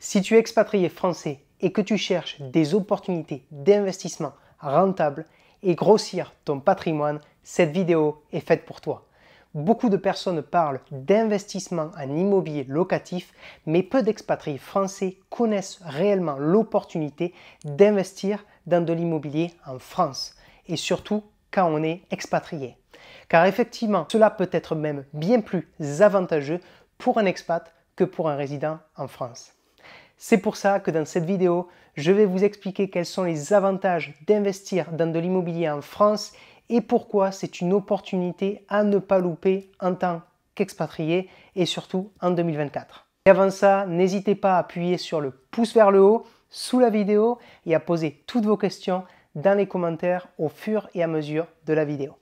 Si tu es expatrié français et que tu cherches des opportunités d'investissement rentables et grossir ton patrimoine, cette vidéo est faite pour toi. Beaucoup de personnes parlent d'investissement en immobilier locatif, mais peu d'expatriés français connaissent réellement l'opportunité d'investir dans de l'immobilier en France, et surtout quand on est expatrié. Car effectivement, cela peut être même bien plus avantageux pour un expat que pour un résident en France. C'est pour ça que dans cette vidéo, je vais vous expliquer quels sont les avantages d'investir dans de l'immobilier en France et pourquoi c'est une opportunité à ne pas louper en tant qu'expatrié et surtout en 2024. Et avant ça, n'hésitez pas à appuyer sur le pouce vers le haut sous la vidéo et à poser toutes vos questions dans les commentaires au fur et à mesure de la vidéo.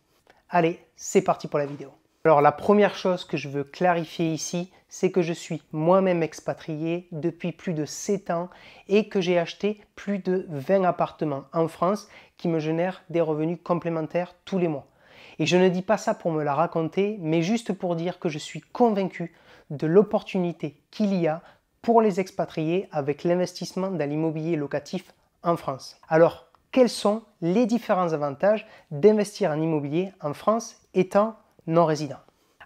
Allez, c'est parti pour la vidéo. Alors la première chose que je veux clarifier ici, c'est que je suis moi-même expatrié depuis plus de 7 ans et que j'ai acheté plus de 20 appartements en France qui me génèrent des revenus complémentaires tous les mois. Et je ne dis pas ça pour me la raconter, mais juste pour dire que je suis convaincu de l'opportunité qu'il y a pour les expatriés avec l'investissement dans l'immobilier locatif en France. Alors, quels sont les différents avantages d'investir en immobilier en France étant non résident?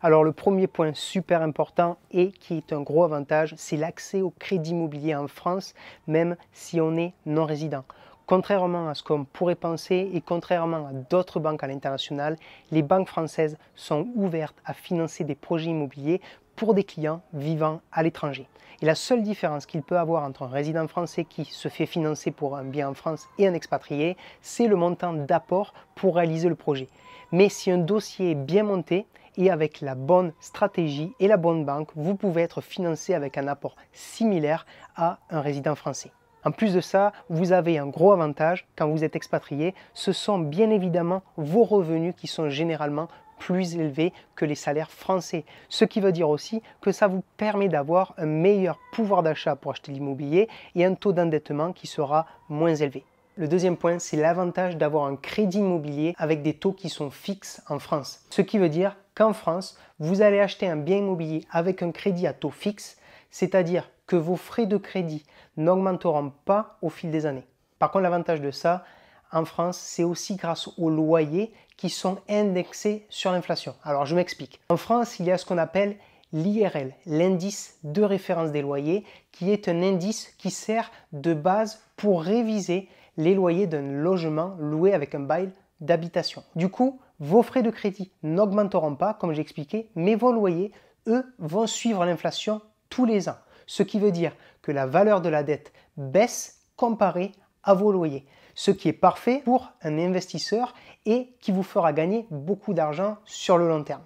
Alors le premier point super important et qui est un gros avantage, c'est l'accès au crédit immobilier en France, même si on est non résident. Contrairement à ce qu'on pourrait penser et contrairement à d'autres banques à l'international, les banques françaises sont ouvertes à financer des projets immobiliers pour des clients vivant à l'étranger. Et la seule différence qu'il peut avoir entre un résident français qui se fait financer pour un bien en France et un expatrié, c'est le montant d'apport pour réaliser le projet. Mais si un dossier est bien monté et avec la bonne stratégie et la bonne banque, vous pouvez être financé avec un apport similaire à un résident français. En plus de ça, vous avez un gros avantage quand vous êtes expatrié, ce sont bien évidemment vos revenus qui sont généralement plus élevés que les salaires français. Ce qui veut dire aussi que ça vous permet d'avoir un meilleur pouvoir d'achat pour acheter l'immobilier et un taux d'endettement qui sera moins élevé. Le deuxième point, c'est l'avantage d'avoir un crédit immobilier avec des taux qui sont fixes en France. Ce qui veut dire qu'en France, vous allez acheter un bien immobilier avec un crédit à taux fixe, c'est-à-dire que vos frais de crédit n'augmenteront pas au fil des années. Par contre, l'avantage de ça, en France, c'est aussi grâce aux loyers qui sont indexés sur l'inflation. Alors, je m'explique. En France, il y a ce qu'on appelle l'IRL, l'indice de référence des loyers, qui est un indice qui sert de base pour réviser les loyers d'un logement loué avec un bail d'habitation. Du coup, vos frais de crédit n'augmenteront pas, comme j'ai expliqué, mais vos loyers, eux, vont suivre l'inflation tous les ans. Ce qui veut dire que la valeur de la dette baisse comparée à vos loyers. Ce qui est parfait pour un investisseur et qui vous fera gagner beaucoup d'argent sur le long terme.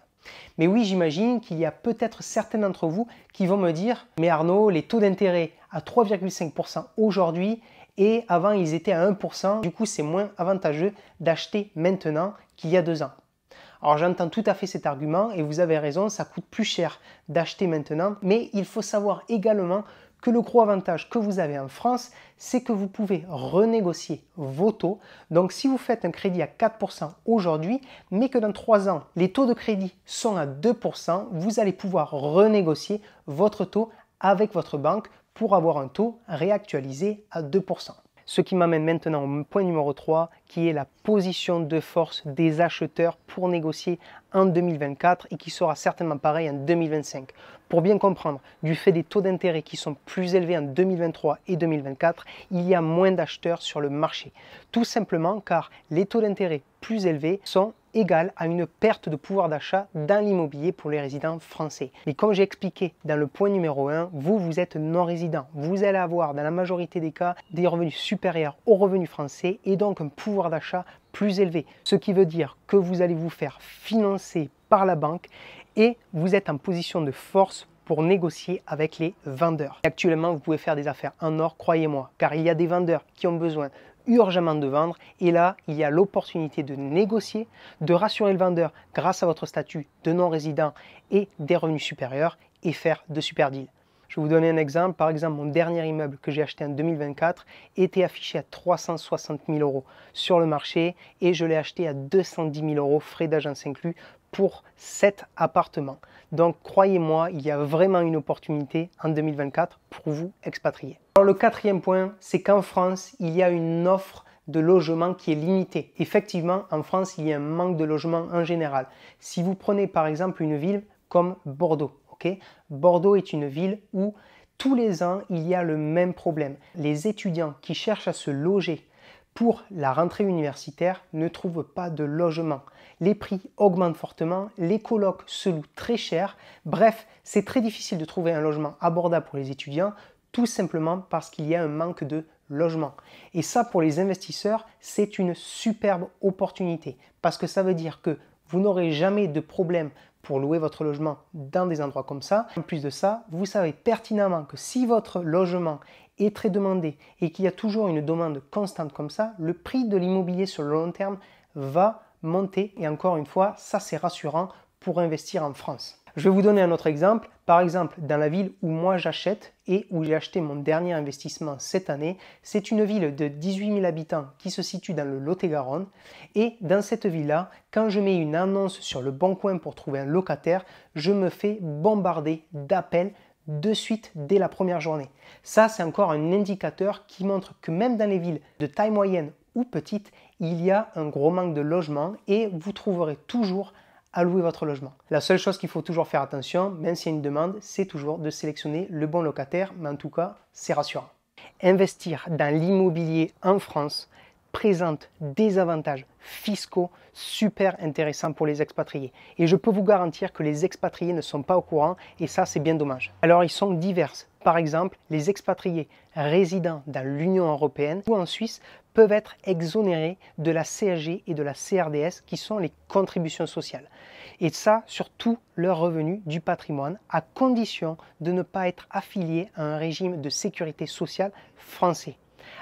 Mais oui, j'imagine qu'il y a peut-être certains d'entre vous qui vont me dire « Mais Arnaud, les taux d'intérêt à 3,5% aujourd'hui et avant ils étaient à 1%, du coup c'est moins avantageux d'acheter maintenant qu'il y a 2 ans. » Alors j'entends tout à fait cet argument et vous avez raison, ça coûte plus cher d'acheter maintenant, mais il faut savoir également que le gros avantage que vous avez en France, c'est que vous pouvez renégocier vos taux. Donc si vous faites un crédit à 4% aujourd'hui, mais que dans 3 ans, les taux de crédit sont à 2%, vous allez pouvoir renégocier votre taux avec votre banque pour avoir un taux réactualisé à 2%. Ce qui m'amène maintenant au point numéro 3, qui est la position de force des acheteurs pour négocier en 2024 et qui sera certainement pareil en 2025. Pour bien comprendre, du fait des taux d'intérêt qui sont plus élevés en 2023 et 2024, il y a moins d'acheteurs sur le marché. Tout simplement car les taux d'intérêt plus élevés sont égale à une perte de pouvoir d'achat dans l'immobilier pour les résidents français. Mais comme j'ai expliqué dans le point numéro 1, vous êtes non-résident. Vous allez avoir dans la majorité des cas des revenus supérieurs aux revenus français et donc un pouvoir d'achat plus élevé. Ce qui veut dire que vous allez vous faire financer par la banque et vous êtes en position de force pour négocier avec les vendeurs. Actuellement, vous pouvez faire des affaires en or, croyez-moi, car il y a des vendeurs qui ont besoin urgemment de vendre et là, il y a l'opportunité de négocier, de rassurer le vendeur grâce à votre statut de non-résident et des revenus supérieurs et faire de super deals. Je vais vous donner un exemple. Par exemple, mon dernier immeuble que j'ai acheté en 2024 était affiché à 360 000 € sur le marché et je l'ai acheté à 210 000 € frais d'agence inclus pour 7 appartements. Donc croyez-moi, il y a vraiment une opportunité en 2024 pour vous expatrier. Alors le quatrième point, c'est qu'en France, il y a une offre de logement qui est limitée. Effectivement, en France, il y a un manque de logement en général. Si vous prenez par exemple une ville comme Bordeaux, Bordeaux est une ville où tous les ans, il y a le même problème. Les étudiants qui cherchent à se loger pour la rentrée universitaire ne trouvent pas de logement. Les prix augmentent fortement, les colocs se louent très cher. Bref, c'est très difficile de trouver un logement abordable pour les étudiants, tout simplement parce qu'il y a un manque de logement. Et ça, pour les investisseurs, c'est une superbe opportunité parce que ça veut dire que vous n'aurez jamais de problème pour louer votre logement dans des endroits comme ça. En plus de ça, vous savez pertinemment que si votre logement est très demandé et qu'il y a toujours une demande constante comme ça, le prix de l'immobilier sur le long terme va monter. Et encore une fois, ça c'est rassurant pour investir en France. Je vais vous donner un autre exemple. Par exemple, dans la ville où moi j'achète et où j'ai acheté mon dernier investissement cette année, c'est une ville de 18 000 habitants qui se situe dans le Lot-et-Garonne. Et dans cette ville-là, quand je mets une annonce sur le Bon Coin pour trouver un locataire, je me fais bombarder d'appels de suite dès la première journée. Ça, c'est encore un indicateur qui montre que même dans les villes de taille moyenne ou petite, il y a un gros manque de logement et vous trouverez toujours à louer votre logement. La seule chose qu'il faut toujours faire attention, même s'il y a une demande, c'est toujours de sélectionner le bon locataire, mais en tout cas, c'est rassurant. Investir dans l'immobilier en France présente des avantages fiscaux super intéressants pour les expatriés. Et je peux vous garantir que les expatriés ne sont pas au courant et ça, c'est bien dommage. Alors, ils sont divers. Par exemple, les expatriés résidant dans l'Union européenne ou en Suisse peuvent être exonérés de la CSG et de la CRDS qui sont les contributions sociales. Et ça sur tous leurs revenus du patrimoine à condition de ne pas être affiliés à un régime de sécurité sociale français.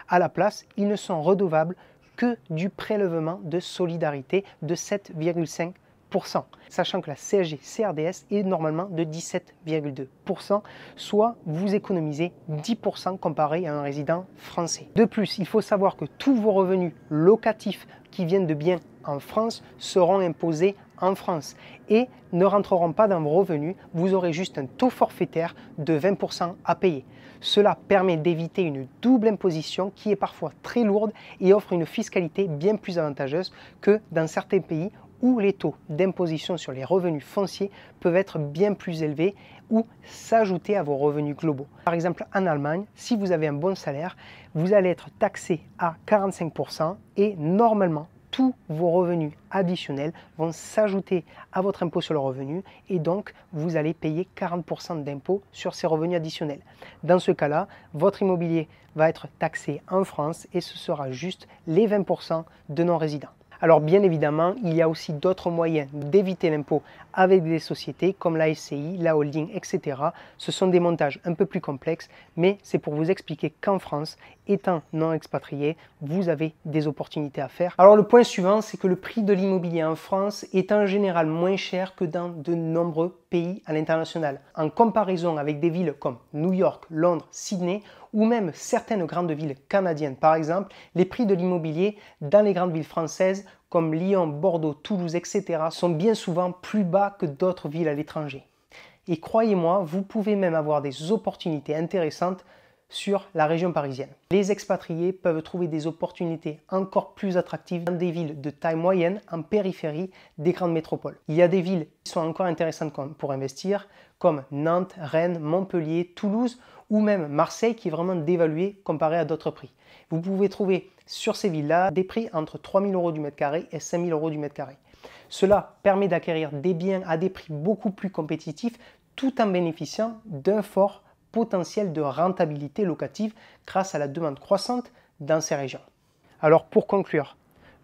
À la place, ils ne sont redevables que du prélèvement de solidarité de 7,5%, sachant que la CSG-CRDS est normalement de 17,2%, soit vous économisez 10% comparé à un résident français. De plus, il faut savoir que tous vos revenus locatifs qui viennent de biens en France seront imposés en France et ne rentreront pas dans vos revenus, vous aurez juste un taux forfaitaire de 20% à payer. Cela permet d'éviter une double imposition qui est parfois très lourde et offre une fiscalité bien plus avantageuse que dans certains pays où les taux d'imposition sur les revenus fonciers peuvent être bien plus élevés ou s'ajouter à vos revenus globaux. Par exemple, en Allemagne, si vous avez un bon salaire, vous allez être taxé à 45% et normalement, tous vos revenus additionnels vont s'ajouter à votre impôt sur le revenu et donc vous allez payer 40% d'impôt sur ces revenus additionnels. Dans ce cas-là, votre immobilier va être taxé en France et ce sera juste les 20% de non-résidents. Alors bien évidemment, il y a aussi d'autres moyens d'éviter l'impôt avec des sociétés comme la SCI, la holding, etc. Ce sont des montages un peu plus complexes, mais c'est pour vous expliquer qu'en France, étant non expatrié, vous avez des opportunités à faire. Alors le point suivant, c'est que le prix de l'immobilier en France est en général moins cher que dans de nombreux pays à l'international. En comparaison avec des villes comme New York, Londres, Sydney ou même certaines grandes villes canadiennes par exemple, les prix de l'immobilier dans les grandes villes françaises comme Lyon, Bordeaux, Toulouse, etc. sont bien souvent plus bas que d'autres villes à l'étranger. Et croyez-moi, vous pouvez même avoir des opportunités intéressantes sur la région parisienne. Les expatriés peuvent trouver des opportunités encore plus attractives dans des villes de taille moyenne en périphérie des grandes métropoles. Il y a des villes qui sont encore intéressantes pour investir comme Nantes, Rennes, Montpellier, Toulouse ou même Marseille qui est vraiment dévalué comparé à d'autres prix. Vous pouvez trouver sur ces villes-là des prix entre 3 000 € du mètre carré et 5 000 € du mètre carré. Cela permet d'acquérir des biens à des prix beaucoup plus compétitifs tout en bénéficiant d'un fort potentiel de rentabilité locative grâce à la demande croissante dans ces régions. Alors pour conclure,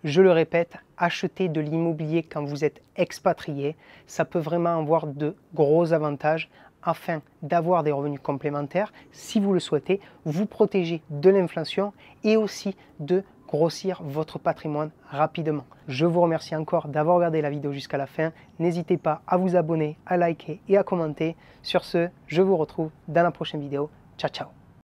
je le répète, acheter de l'immobilier quand vous êtes expatrié, ça peut vraiment avoir de gros avantages afin d'avoir des revenus complémentaires, si vous le souhaitez, vous protéger de l'inflation et aussi de grossir votre patrimoine rapidement. Je vous remercie encore d'avoir regardé la vidéo jusqu'à la fin. N'hésitez pas à vous abonner, à liker et à commenter. Sur ce, je vous retrouve dans la prochaine vidéo. Ciao, ciao!